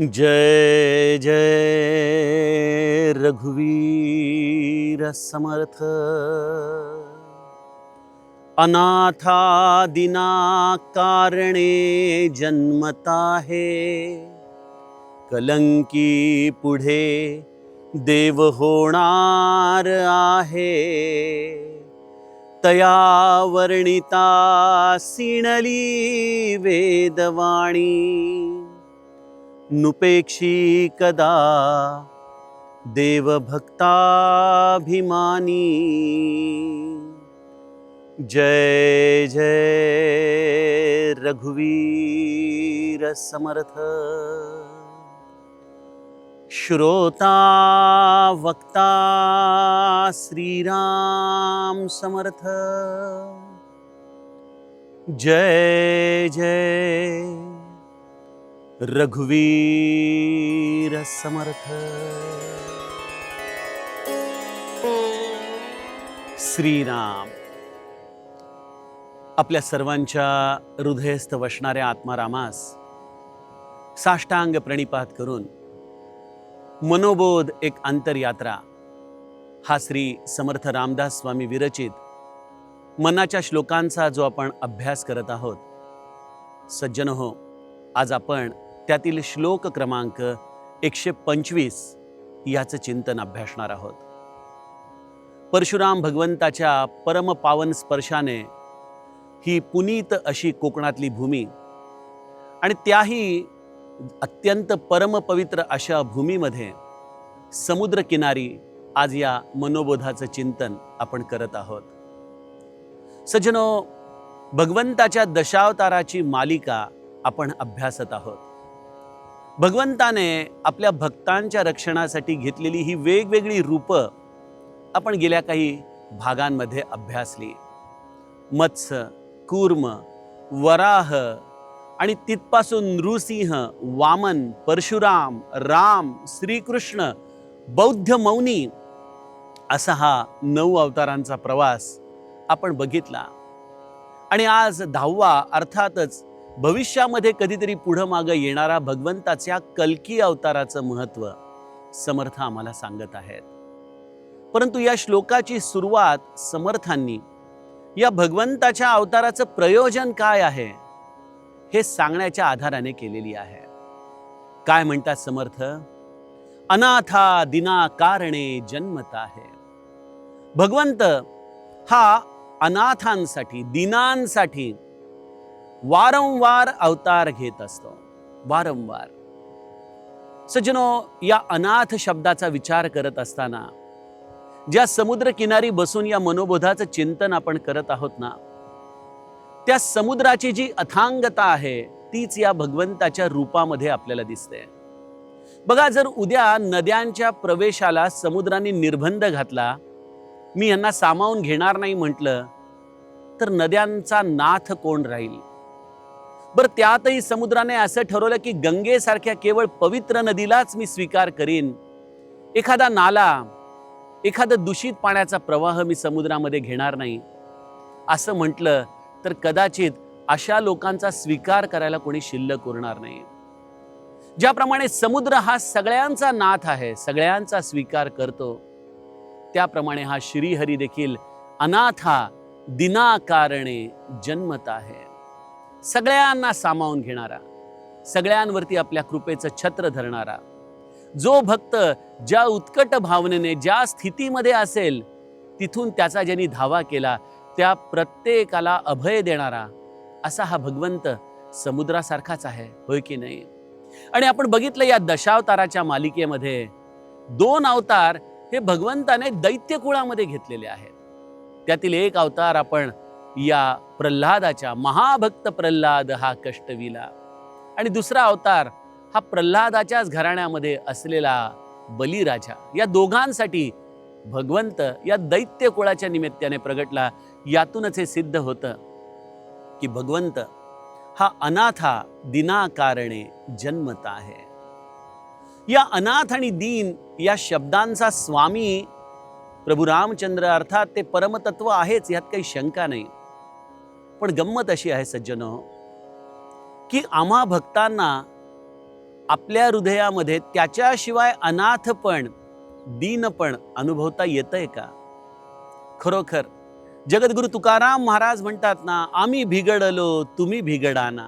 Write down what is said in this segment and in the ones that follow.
जय जय रघुवीर समर्थ। अनाथादिना कारणे जन्मता है, कलंकी पुढे देव होणार आहे। तया वर्णिता सिणली वेदवाणी, नुपेक्षी कदा देवभक्ताभिमानी। जय जय रघुवीर समर्थ। श्रोता वक्ता श्रीराम समर्थ। जय जय रघुवीर समर्थ। श्रीराम आपल्या सर्वांच्या हृदयस्थ वसणाऱ्या आत्मारामास साष्टांग प्रणिपात करून मनोबोध एक अंतरयात्रा हा श्री समर्थ रामदास स्वामी विरचित मनाच्या श्लोकांचा जो आपण अभ्यास करत आहोत, सज्जनहो, आज आपण त्यातील श्लोक क्रमांक 125 याचं चिंतन अभ्यासणार आहोत। परशुराम भगवंताच्या परम पावन स्पर्शाने ही पुनीत अशी कोकणातली भूमी आणि त्याही अत्यंत परम पवित्र अशा भूमीमध्ये समुद्रकिनारी आज या मनोबोधाचं चिंतन आपण करत आहोत। सज्जनो, भगवंताच्या दशावताराची मालिका आपण अभ्यासत आहोत। भगवंताने आपल्या भक्तांच्या रक्षणासाठी घेतलेली ही वेगवेगळी रूपं आपण गेल्या काही भागांमध्ये अभ्यासली। मत्स्य, कूर्म, वराह आणि तिथपासून नृसिंह, वामन, परशुराम, राम, श्रीकृष्ण, बौद्ध मौनी असा हा 9 अवतारांचा प्रवास आपण बघितला। आणि आज 10वा, अर्थातच भविष्यामध्ये कधीतरी पुढं मागं येणारा भगवंताच्या कल्की अवताराचं महत्त्व समर्थ आम्हाला सांगत आहेत। परंतु या श्लोकाची सुरुवात समर्थांनी या भगवंताच्या अवताराचं प्रयोजन काय आहे हे सांगण्याच्या आधाराने केलेली आहे। काय म्हणतात समर्थ? अनाथा दिना कारणे जन्मता है। भगवंत हा अनाथांसाठी, दीनांसाठी वारंवार अवतार घेत असतो, वारंवार। सज्जनो, या अनाथ शब्दाचा विचार करत असताना ज्या समुद्र किनारी बसून या मनोबोधाचं चिंतन आपण करत आहोत ना, त्या समुद्राची जी अथांगता आहे तीच या भगवंताच्या रूपामध्ये आपल्याला दिसते। बघा, जर उद्या नद्यांच्या प्रवेशाला समुद्राने निर्बंध घातला, मी यांना सामावून घेणार नाही म्हटलं, तर नद्यांचा नाथ कोण राहील? बरं, त्यातही समुद्राने असं ठरवलं की गंगेसारख्या केवळ पवित्र नदीलाच मी स्वीकार करीन, एखादा नाला, एखादा दूषित पाण्याचा प्रवाह मी समुद्रामध्ये घेणार नाही असं म्हटलं तर कदाचित अशा लोकांचा स्वीकार करायला कोणी शिल्लक उरणार नाही। ज्याप्रमाणे समुद्र हा सगळ्यांचा नाथ आहे, सगळ्यांचा स्वीकार करतो, त्याप्रमाणे हा श्रीहरी देखील अनाथा दिना कारणे जन्मता है। सगळ्यांना सामावून घेणारा, सगळ्यांवरती आपल्या कृपेचं छत्र धरणारा, जो भक्त ज्या उत्कट भावनेने ज्या स्थितीमध्ये असेल तिथून त्याचा ज्यांनी धावा केला त्या प्रत्येकाला अभय देणारा असा हा भगवंत समुद्रासारखाच आहे, होय की नाही? आणि आपण बघितलं या दशावताराच्या मालिकेमध्ये 2 अवतार हे भगवंताने दैत्य कुळामध्ये घेतलेले आहेत। त्यातील एक अवतार आपण या प्रल्हादाच्या, महाभक्त प्रल्हाद हा कष्टविला, आणि दुसरा अवतार हा प्रल्हादाच्याच घराण्यामध्ये असलेला बलिराजा, या दोघांसाठी भगवंत या दैत्य कुळाच्या निमित्ताने प्रगटला। यातूनच हे सिद्ध होतं की भगवंत हा अनाथा दिना कारणे जन्मता आहे। या अनाथ आणि दीन या शब्दांचा स्वामी प्रभू रामचंद्र अर्थात ते परमतत्व आहेच, यात काही शंका नाही। पण गंमत अशी आहे सज्जनो की आम्हा भक्तांना आपल्या हृदयामध्ये त्याच्याशिवाय अनाथपण, दीनपण अनुभवता येतंय का? खरोखर जगद्गुरु तुकाराम महाराज म्हणतात ना, आम्ही भिगडलो तुम्ही भिगडाना,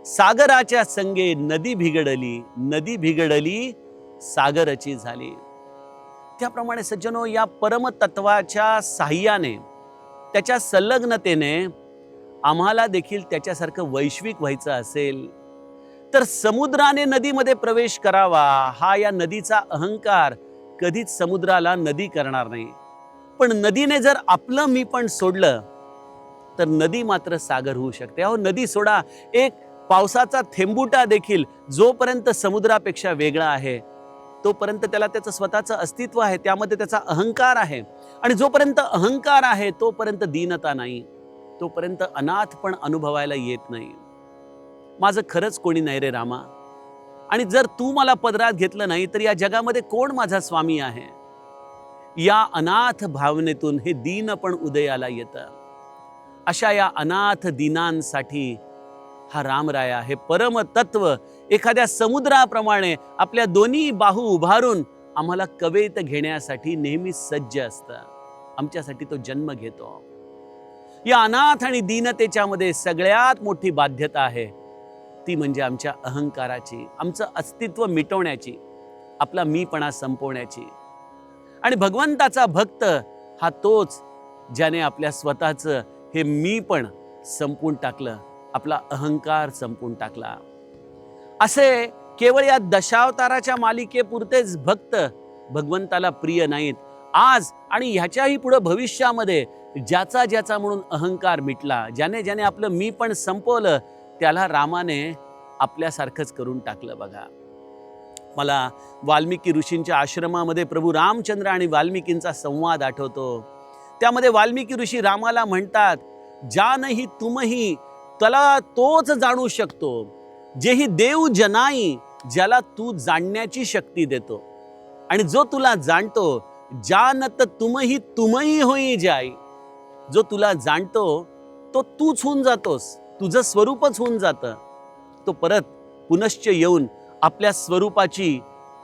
सागराच्या संगे नदी भिगडली, नदी भिगडली सागरची झाली. त्याप्रमाणे सज्जनो, या परमतत्वाच्या साह्याने, त्याच्या संलग्नतेने आम्हाला देखील त्याच्यासारखं वैश्विक व्हायचं असेल तर समुद्राने नदीमध्ये प्रवेश करावा. हा या नदीचा अहंकार कधीच समुद्राला नदी करणार नाही. पण नदीने जर आपलं मी पण सोडलं तर नदी मात्र सागर होऊ शकते. अहो, नदी सोडा, एक पावसाचा थेंबुटा देखील जोपर्यंत समुद्रापेक्षा वेगळा आहे तोपर्यंत त्याला त्याचं स्वतःचं अस्तित्व आहे, त्यामध्ये त्याचा अहंकार आहे. आणि जोपर्यंत अहंकार आहे तोपर्यंत दीनता नाही, तोपर्यंत अनाथपण अनुभवायला येत नाही. माझं खरंच कोणी नाही रे रामा, आणि जर तू मला पदरात घेतलं नाही तर या जगामध्ये कोण माझा स्वामी आहे? या अनाथ भावनेतून हे दीनपण उदयाला येतं. अशा या अनाथ दीनांसाठी हा रामराया, हे परमतत्व एखाद्या समुद्राप्रमाणे आपल्या दोन्ही बाहू उभारून आम्हाला कवेत घेण्यासाठी नेहमी सज्ज असतं. आमच्यासाठी तो जन्म घेतो. या अनाथ आणि दीनतेच्या मध्ये सगळ्यात मोठी बाध्यता आहे ती म्हणजे आमच्या अहंकाराची, आमचं अस्तित्व मिटवण्याची, आपला मीपणा संपवण्याची. आणि भगवंताचा भक्त हा तोच ज्याने आपल्या स्वतःचं हे मीपण संपून टाकलं, आपला अहंकार संपून टाकला. असे केवळ या दशावताराच्या मालिकेपुरतेच भक्त भगवंताला प्रिय नाहीत. आज आणि ह्याच्याही पुढे भविष्यामध्ये ज्याचा ज्याचा म्हणून अहंकार मिटला, ज्याने ज्याने आपलं मी पण संपवलं, त्याला रामाने आपल्यासारखंच करून टाकलं. बघा, मला वाल्मिकी ऋषींच्या आश्रमामध्ये प्रभू रामचंद्र आणि वाल्मिकींचा संवाद आठवतो. त्यामध्ये वाल्मिकी ऋषी रामाला म्हणतात, जानही तुमही, त्याला तोच जाणू शकतो जेही देव जनाई, ज्याला तू जाणण्याची शक्ती देतो. आणि जो तुला जाणतो, जानत तुमही तुमही होई जाई, जो तुला जाणतो तो तूच होऊन जातोस, तुझं स्वरूपच होऊन जातं. तो परत पुनश्च येऊन आपल्या स्वरूपाची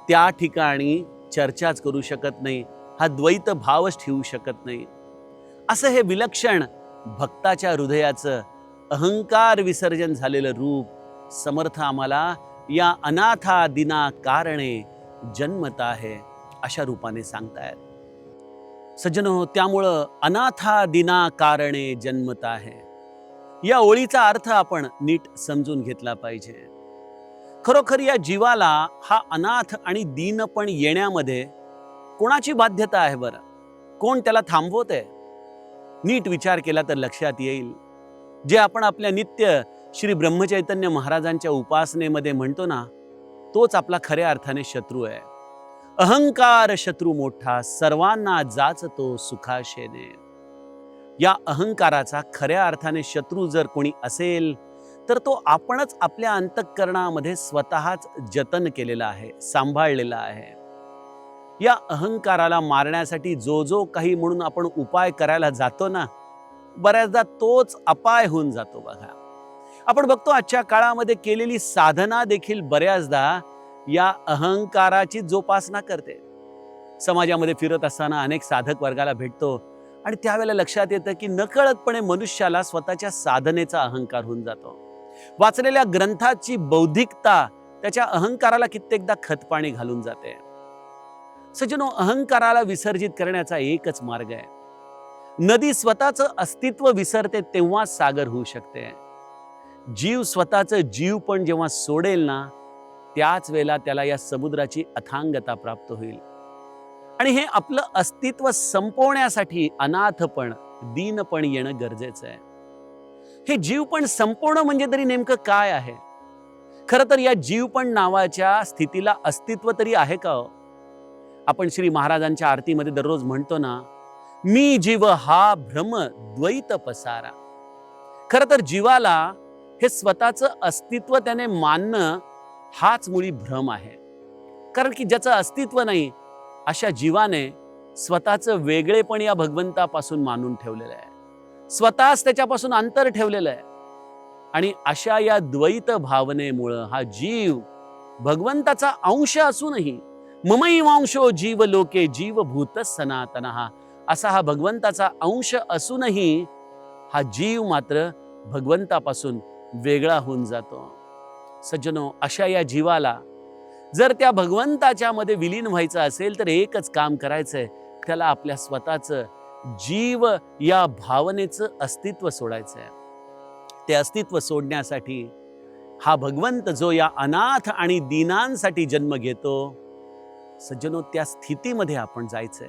त्या ठिकाणी चर्चाच करू शकत नाही, हा द्वैत भावच ठेवू शकत नाही. असं हे विलक्षण भक्ताच्या हृदयाचं अहंकार विसर्जन झालेलं रूप समर्थ आम्हाला या अनाथा दिना कारणे जन्मत आहे अशा रूपाने सांगतायत. सज्जनो, त्यामुळं अनाथा दिना कारणे जन्मत आहे या ओळीचा अर्थ आपण नीट समजून घेतला पाहिजे. खरोखर या जीवाला हा अनाथ आणि दीनपण येण्यामध्ये कोणाची बाध्यता आहे बरं? कोण त्याला थांबवतंय? नीट विचार केला तर लक्षात येईल, जे आपण आपल्या नित्य श्री ब्रह्मचैतन्य महाराजांच्या उपासनेमध्ये म्हणतो ना, तोच आपला खऱ्या अर्थाने शत्रू आहे. अहंकार शत्रू मोठा, सर्वांना जाचतो सुखाशेने. या अहंकाराचा खऱ्या अर्थाने शत्रू जर कोणी असेल तर तो आपणच आपल्या अंतःकरणामध्ये स्वतःच जतन केलेला आहे, सांभाळलेला आहे. या अहंकाराला मारण्यासाठी जो जो काही म्हणून आपण उपाय करायला जातो ना, बऱ्याचदा तोच अपाय होऊन जातो. बघा, आपण बघतो आजच्या काळामध्ये केलेली साधना देखील बऱ्याचदा या अहंकाराची जोपासना करते. समाजामध्ये फिरत असताना अनेक साधक वर्गाला भेटतो आणि त्यावेळेला लक्षात येतं की नकळतपणे मनुष्याला स्वतःच्या साधनेचा अहंकार होऊन जातो. वाचलेल्या ग्रंथाची बौद्धिकता त्याच्या अहंकाराला कित्येकदा खतपाणी घालून जाते. सज्जनो, अहंकाराला विसर्जित करण्याचा एकच मार्ग आहे. नदी स्वतःचं अस्तित्व विसरते तेव्हा सागर होऊ शकते. जीव स्वतःचं जीव पण जेव्हा सोडेल ना, त्याच वेळेला त्याला या समुद्राची अथांगता प्राप्त होईल. आणि हे आपलं अस्तित्व संपवण्यासाठी अनाथपण, दीनपण येणं गरजेचं आहे. हे जीवपण संपवणं म्हणजे तरी नेमकं काय आहे? खरं तर या जीवपण नावाच्या स्थितीला अस्तित्व तरी आहे का हो? आपण श्री महाराजांच्या आरतीमध्ये दररोज म्हणतो ना, मी जीव हा भ्रम द्वैत पसारा. खरं तर जीवाला हे स्वतःचं अस्तित्व त्याने मानणं हाच मुळी भ्रम आहे. कारण की ज्याचं अस्तित्व नाही अशा जीवाने स्वतःचं वेगळेपण या भगवंतापासून मानून ठेवलेलं आहे, स्वतःच त्याच्यापासून अंतर ठेवलेलं आहे. आणि अशा या द्वैत भावनेमुळं हा जीव भगवंताचा अंश असूनही ममैवांशो जीव लोके जीवभूत सनातनः, असा हा भगवंताचा अंश असूनही हा जीव मात्र भगवंतापासून वेगळा होऊन जातो. सज्जनो, अशा या जीवाला जर त्या भगवंताच्या मध्ये विलीन व्हायचं असेल तर एकच काम करायचंय, त्याला आपल्या स्वतःचं जीव या भावनेचं अस्तित्व सोडायचंय. ते अस्तित्व सोडण्यासाठी हा भगवंत जो या अनाथ आणि दीनांसाठी जन्म घेतो, सज्जनो, त्या स्थितीमध्ये आपण जायचंय.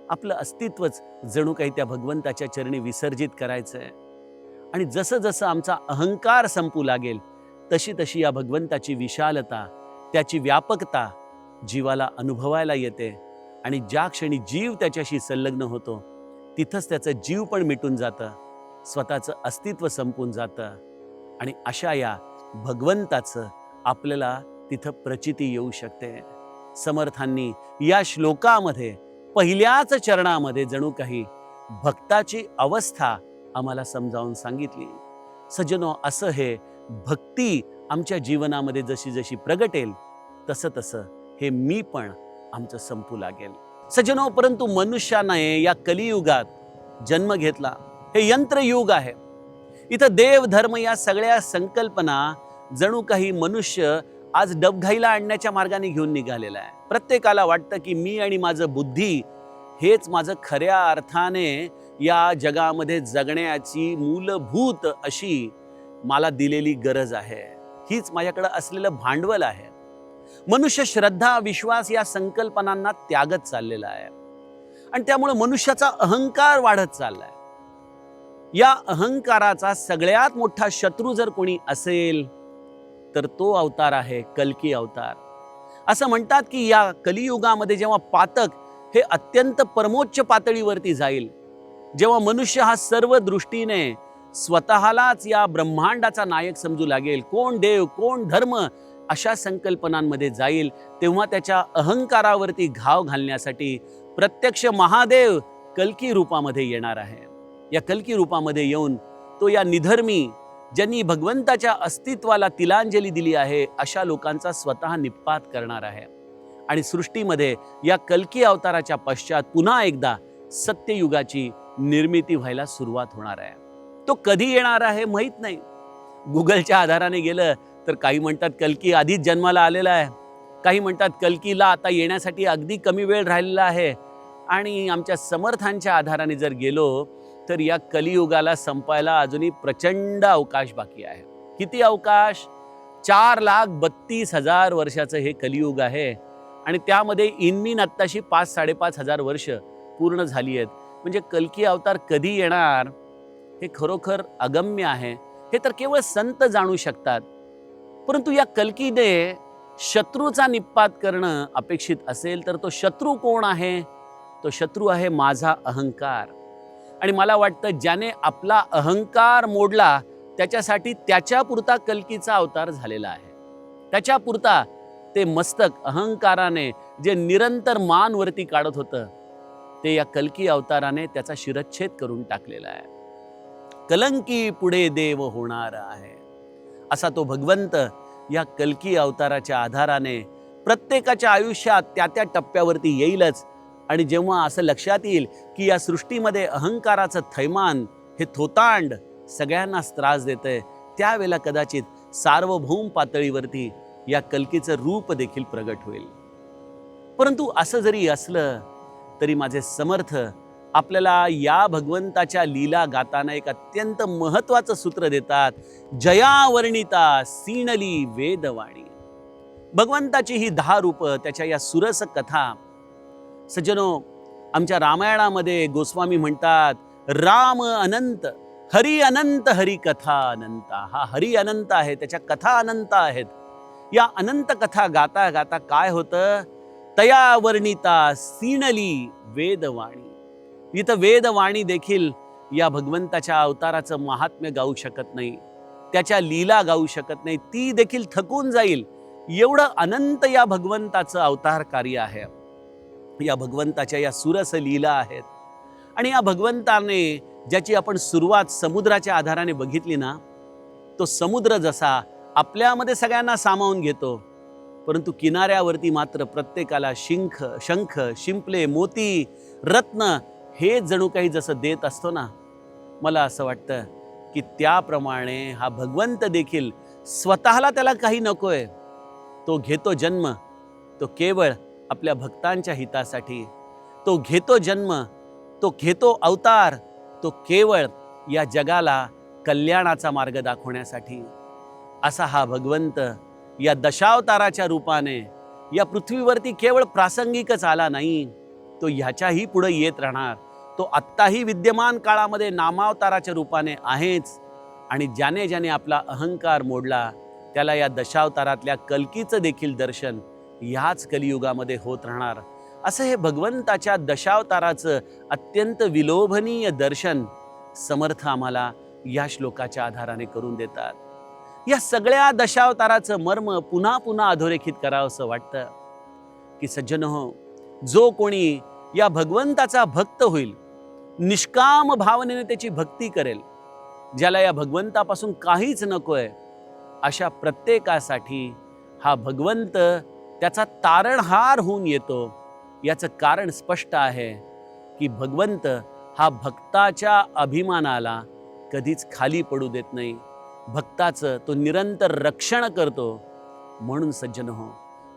आपलं अस्तित्वच जणू काही त्या भगवंताच्या चरणी विसर्जित करायचंय. आणि जसं जसं आमचा अहंकार संपू लागेल तशी तशी या भगवंताची विशालता, त्याची व्यापकता जीवाला अनुभवायला येते. आणि ज्या क्षणी जीव त्याच्याशी संलग्न होतो तिथंच त्याचं जीव पण मिटून जातं, स्वतःचं अस्तित्व संपून जातं. आणि अशा या भगवंताचं आपल्याला तिथं प्रचिती येऊ शकते. समर्थांनी या श्लोकामध्ये पहिल्याच चरणामध्ये जणू काही भक्ताची अवस्था आम्हाला समजावून सांगितली. सज्जनो, असं हे भक्ती आमच्या जीवनामध्ये जशी जशी प्रगटेल तसं तसं हे मी पण आमचं संपू लागेल. सज्जनो, परंतु मनुष्याने या कलियुगात जन्म घेतला. हे यंत्रयुग आहे. इथं देव धर्म या सगळ्या संकल्पना जणू काही मनुष्य आज डबघाईला आणण्याच्या मार्गाने घेऊन निघालेला आहे. प्रत्येकाला वाटतं की मी आणि माझं बुद्धी हेच माझं खऱ्या अर्थाने या जगामध्ये जगण्याची मूलभूत अशी मला दिलेली गरज आहे. हीच माझ्याकडे असलेलं भांडवल आहे. मनुष्य श्रद्धा, विश्वास या संकल्पनांना त्यागत चाललेला आहे. आणि त्यामुळे मनुष्याचा अहंकार वाढत चाललाय. या अहंकाराचा सगळ्यात मोठा शत्रू जर कोणी असेल तर तो अवतार आहे कल्की अवतार. असं म्हणतात की या कलियुगामध्ये जेव्हा पातक हे अत्यंत परमोच्च पातळीवरती जाईल, जेव्हा मनुष्य हा सर्व दृष्टीने स्वतःलाच या ब्रह्मांडाचा नायक समजू लागेल, कोण देव कोण धर्म अशा संकल्पनांमध्ये जाईल, तेव्हा त्याच्या अहंकारावरती घाव घालण्यासाठी प्रत्यक्ष महादेव कल्की रूपामध्ये येणार आहे. या कल्की रूपामध्ये येऊन तो या निधर्मी, ज्यांनी भगवंताच्या अस्तित्वाला तिलांजली दिली आहे, अशा लोकांचा स्वतः निपात करणार आहे. आणि सृष्टीमध्ये या कल्की अवताराच्या पश्चात पुन्हा एकदा सत्ययुगाची निर्मिती व्हायला सुरुवात होणार आहे. तो कधी येणार आहे माहीत नाही. गुगलच्या आधाराने गेलं तर काही म्हणतात कल्की आधीच जन्माला आलेला आहे, काही म्हणतात कल्कीला आता येण्यासाठी अगदी कमी वेळ राहिलेला आहे. आणि आमच्या समर्थांच्या आधाराने जर गेलो तर या कलियुगाला संपायला अजूनही प्रचंड अवकाश बाकी आहे. किती अवकाश? 4,32,000 वर्षाचं हे कलियुग आहे. आणि त्यामध्ये इनमीन आत्ताशी 5-5.5 वर्ष पूर्ण झाली आहेत. म्हणजे कल्की अवतार कधी येणार हे खरोखर अगम्य आहे. हे तर केवळ संत जाणू शकतात. परंतु या कल्कीने शत्रूचा निपात करणं अपेक्षित असेल तर तो शत्रू कोण आहे? तो शत्रू आहे माझा अहंकार. आणि मला वाटतं ज्याने आपला अहंकार मोडला त्याच्यासाठी त्याच्यापुरता कल्कीचा अवतार झालेला आहे. त्याच्यापुरता ते मस्तक अहंकाराने जे निरंतर मान वरती काढत होतं ते या कल्की अवताराने त्याचा शिरच्छेद करून टाकलेला आहे. कलंकी पुढे देव होणार आहे असा तो भगवंत या कल्की अवताराच्या आधाराने प्रत्येकाच्या आयुष्यात त्या त्या टप्प्यावरती येईलच. आणि जेव्हा असं लक्षात येईल की या सृष्टीमध्ये अहंकाराचं थैमान हे थोतांड सगळ्यांनाच त्रास देतंय, त्यावेळेला कदाचित सार्वभौम पातळीवरती या कल्कीचं रूप देखील प्रगट होईल. परंतु असं जरी असलं तरी माझे समर्थ आपल्याला या भगवंताच्या लीला गाताना एक अत्यंत महत्त्वाचं सूत्र देतात. जया वर्णिता सीणली वेदवाणी. भगवंताची ही 10 रूपं, त्याच्या या सुरस कथा. सज्जनो, आमच्या रामायणामध्ये गोस्वामी म्हणतात राम अनंत, हरी अनंत, हरी कथा अनंत. हा हरी अनंत आहे, त्याच्या कथा अनंत आहेत. या अनंत कथा गाता गाता काय होतं? तया वर्णिता सीणली वेदवाणी. इथं वेदवाणी देखील या भगवंताच्या अवताराचं महात्म्य गाऊ शकत नाही, त्याच्या लीला गाऊ शकत नाही. ती देखील थकून जाईल एवढं अनंत या भगवंताचं अवतार कार्य आहे. या भगवंताच्या या सुरस लीला आहेत. आणि या भगवंताने ज्याची आपण सुरुवात समुद्राच्या आधाराने बघितली ना, तो समुद्र जसा आपल्यामध्ये सगळ्यांना सामावून घेतो परंतु किनाऱ्यावरती मात्र प्रत्येकाला शंख, शिंपले, मोती, रत्न हे जणू काही जसं देत असतो ना, मला असं वाटतं की त्याप्रमाणे हा भगवंत देखील स्वतःला त्याला काही नकोय, तो घेतो जन्म, तो केवळ आपल्या भक्तांच्या हितासाठी, तो घेतो जन्म, तो घेतो अवतार, तो केवळ या जगाला कल्याणाचा मार्ग दाखवण्यासाठी. असा हा भगवंत या दशावताराच्या रूपाने या पृथ्वीवरती केवळ प्रासंगिकच आला नाही, तो ह्याच्याही पुढे येत राहणार. तो आत्ताही विद्यमान काळामध्ये नामावताराच्या रूपाने आहेच. आणि ज्याने ज्याने आपला अहंकार मोडला त्याला या दशावतारातल्या कल्कीचं देखील दर्शन ह्याच कलियुगामध्ये होत राहणार. असं हे भगवंताच्या दशावताराचं अत्यंत विलोभनीय दर्शन समर्थ आम्हाला या श्लोकाच्या आधाराने करून देतात. या सगळ्या दशावताराचं मर्म पुन्हा पुन्हा अधोरेखित करावंसं वाटतं की सज्जनहो, जो कोणी या भगवंताचा भक्त होईल, निष्काम भावनेने त्याची भक्ती करेल, ज्याला या भगवंतापासून काहीच नकोय, अशा प्रत्येकासाठी हा भगवंत त्याचा तारणहार होऊन येतो. याचं कारण स्पष्ट आहे की भगवंत हा भक्ताच्या अभिमानाला कधीच खाली पडू देत नाही. भक्ताचं तो निरंतर रक्षण करतो. म्हणून सज्जनहो,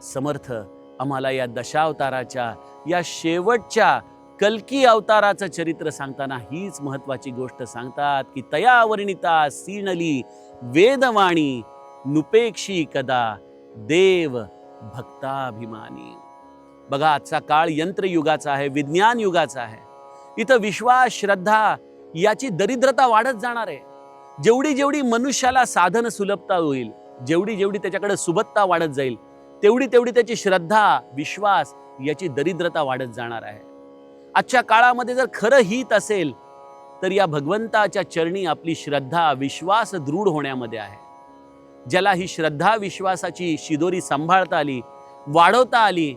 समर्थ आम्हाला या दशावताराच्या या शेवटच्या कल्की अवताराचं चरित्र सांगताना हीच महत्वाची गोष्ट सांगतात की तया वर्णिता सीणली वेदवाणी, नुपेक्षी कदा देव भक्ताभिमानी. बघा, आजचा काळ यंत्रयुगाचा आहे, विज्ञान युगाचा आहे. इथं विश्वास, श्रद्धा याची दरिद्रता वाढत जाणार आहे. जेवढी जेवढी मनुष्याला साधन सुलभता होईल, जेवढी जेवढी त्याच्याकडे सुबत्ता वाढत जाईल, तेवढी तेवढी त्याची श्रद्धा, विश्वास याची दरिद्रता वाढत जाणार आहे. आजच्या काळामध्ये जर खरं हित असेल तर या भगवंताच्या चरणी आपली श्रद्धा, विश्वास दृढ होण्यामध्ये आहे. ज्याला ही श्रद्धा, विश्वासाची शिदोरी सांभाळता आली, वाढवता आली,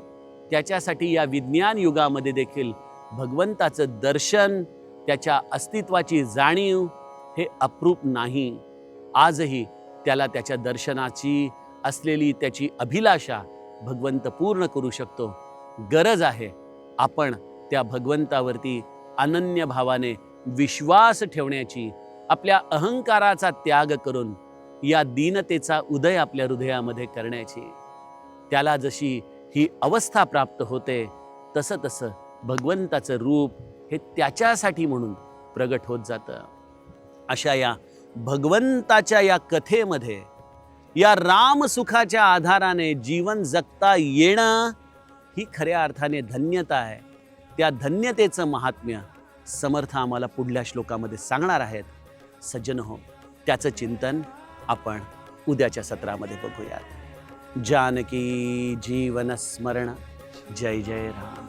त्याच्यासाठी या विज्ञान युगामध्ये देखील भगवंताचं दर्शन, त्याच्या अस्तित्वाची जाणीव हे अप्रूप नाही. आजही त्याला त्याच्या दर्शनाची असलेली त्याची अभिलाषा भगवंत पूर्ण करू शकतो. गरज आहे आपण त्या भगवंतावरती अनन्य भावाने विश्वास ठेवण्याची, आपल्या अहंकाराचा त्याग करून या दीनतेचा उदय आपल्या हृदयामध्ये करण्याची. त्याला जशी ही अवस्था प्राप्त होते तसं तसं भगवंताचं रूप हे त्याच्यासाठी म्हणून प्रगट होत जातं. अशा या भगवंताच्या या कथेमध्ये या रामसुखाच्या आधाराने जीवन जगता येणं ही खऱ्या अर्थाने धन्यता आहे. त्या धन्यतेचं महात्म्य समर्थ आम्हाला पुढल्या श्लोकामध्ये सांगणार आहेत. सज्जनहो, त्याचं चिंतन आपण उद्याच्या सत्रामध्ये बघूयात. जानकी जीवन स्मरण. जय जय राम.